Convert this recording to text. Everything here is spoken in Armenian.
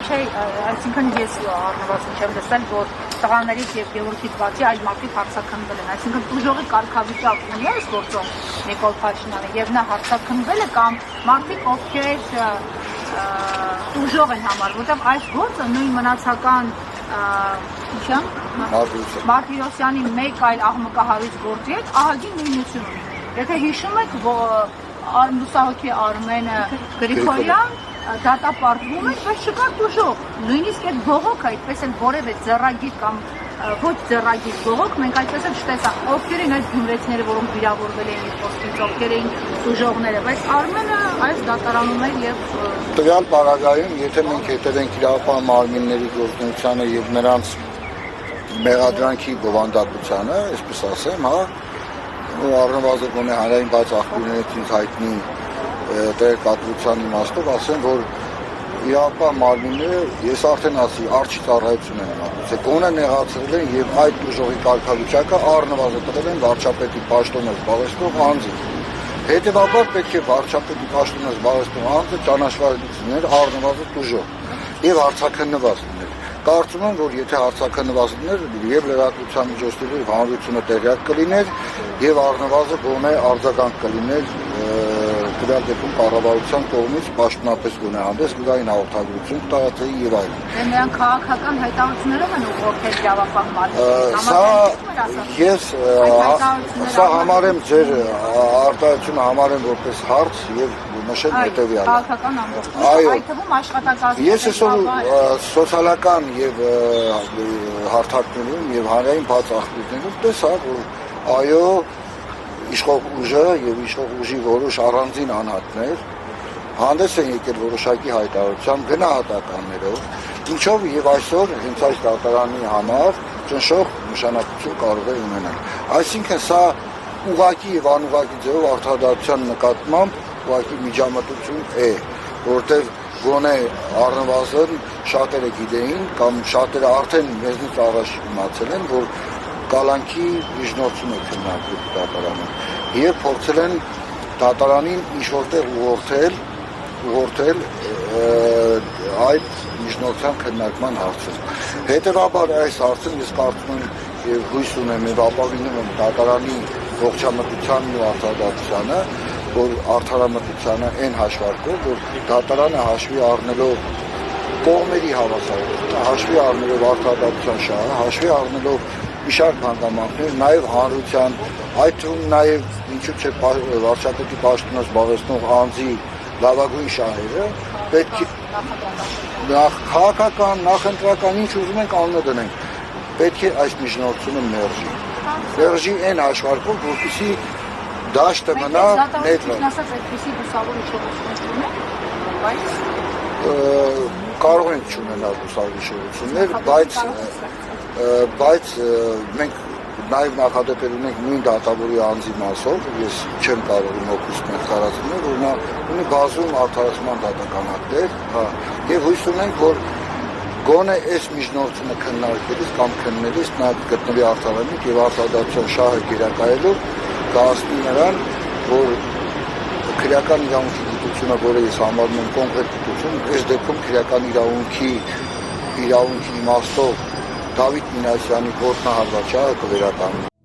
չէ, այսինքն ես առնվազն չեմ լսել, որ տղաներից եւ Գևորգից բացի այլ մարդիկ հարցաքննվել են, այսինքն տուժողի կարգավիճակ ունի այս գործում Նիկոլ Փաշինյանը եւ նա հարցաքննվել է կամ մարդիկ ովքեր տուժող են համար, որտեղ այս գործը նույն մնացական Մարտիրոսյանի մեկ այլ աղմկահարույց գործի հետ ահագին նույնություն ունի։ Եթե հիշում եք, լուսահոգի Արմենը Գրիգորյան դատապարտվում է, բայց չկա տուժող, նույնիսկ այդ բողոքը այդպես էլ որևէ ձեռագիր կամ ոչ ձեռագիր բողոք, մենք այդպես էլ չտեսանք, ովքեր են այդ գյումրեցիները, որոնք վիրավորվել էին իր խոսքից, ովքեր էին տուժողները, բայց Արմենը այս դատարանում էր եւ տվյալ պարագայում, եթե մենք հետևենք իրավապահ մարմինների գործունեությանը եւ նրանց մեղադրանքի բովանդակությանը, այսպես ասեմ, առնվազն գոնե հանրային բաց աղբյուրներից հայտնի տեղեկատվության իմաստով ասեմ, որ իրավապահ մարմինները, ես արդեն ասի, արջի ծառայություն են անում, գոնե նեղացրել են եւ այդ տուժողի կարգավիճակը առնվազն տվել են վարչապետի պաշտոնը զբաղեցնող անձին։ Հետևաբար պետք է վարչապետի պաշտոնը զբաղեցնող անձը ճանաչված լիներ առնվազն տուժող եւ հարցաքննված լիներ։ Կարծում եմ, որ եթե հարցաքննված լիներ եւ լրատվության միջոցների հանրությունը տեղյակ կլիներ եւ առնվազն գոնե արձագանք կլիներ դրա դեպքում կառավարության կողմից պաշտոնապես գոնե հանդես գային հաղորդագրություն տարածեի եւ այլն։ Նրանք քաղաքական հայտարարություններով են ուղղորդել իրավապահ մարմիններին։ Սա համարեմ ձեր արտահայտությունը համարեմ որպես հարց եւ նշել հետեւյալը։ Քաղաքական ամբողջություն, այդ թվում աշխատակազմի։ Ես այսօր սոցիալական եւ հարթակներում եւ հանրային բաց աղբյուրներում տեսա, որ այո իշխող ուժը եւ իշխող ուժի որոշ առանձին անհատներ հանդես են եկել որոշակի հայտարարությամբ գնահատականներով, ինչով եւ այսօր հենց այս դատարանի համար ճնշող նշանակություն կարող է ունենալ։ Այսինքն սա ուղղակի եւ անուղղակի ձևով արդարադատության նկատմամբ ուղղակի միջամտություն է, որտեղ գոնե առնվազն շատերը գիտեին կամ շատերը արդեն մեզնից առաջ իմացել են, որ կալանքի միջնորդում է քննարկվում դատարանում եւ փորձել են դատարանին ինչ-որտեղ ուղղորդել այդ միջնորդության քննարկման հարցը։ Հետևաբար այս հարցը ես կարծում եմ եւ հույս ունեմ եւ ապավինում եմ դատարանի ողջամտությանն ու արդարադատությանը, որ արդարամտությանը այն հաշվարկով, որ դատարանը հաշվի առնելով կողմերի հավասարությունը, հաշվի առնելով արդարադատության շահը, հաշվի առնելով իշարք հանգամանքներ, նաև հանրության, այդ թվում նաև ինչու՞ չէ վարչապետի պաշտոնը զբաղեցնող անձի լավագույն շահերը, պետք է քաղաքական, նախընտրական ինչ ուզում ենք անունը դնենք, պետք է այս միջնորդությունը մերժի այն հաշվարկով, որպեսզի դաշտը մնա նեյտրալ։ Կարող ենք չունենալ հուսալի հիշողություններ, բայց մենք նաև նախադեպեր ունենք նույն դատավորի անձի մասով, ես չեմ կարող իմ օգուտ ներկայացնել, որ նա ունի բազում արդարացման դատականակներ, եւ հույս ունենք, որ գոնե այս միջնորդությունը քննարկելիս կամ քննելիս նա գտնվի արդարացնիկ եւ արդարադատության շահը գերակայելով կհասնի նրան, որ քրեական իրավունքի գիտությունը, որը ես համարում եմ կոնկրետ գիտություն, այս դեպքում քրեական իրավունքի իմաստով Դավիթ Մինասյանի գործնահարվածը կվերականգնվի։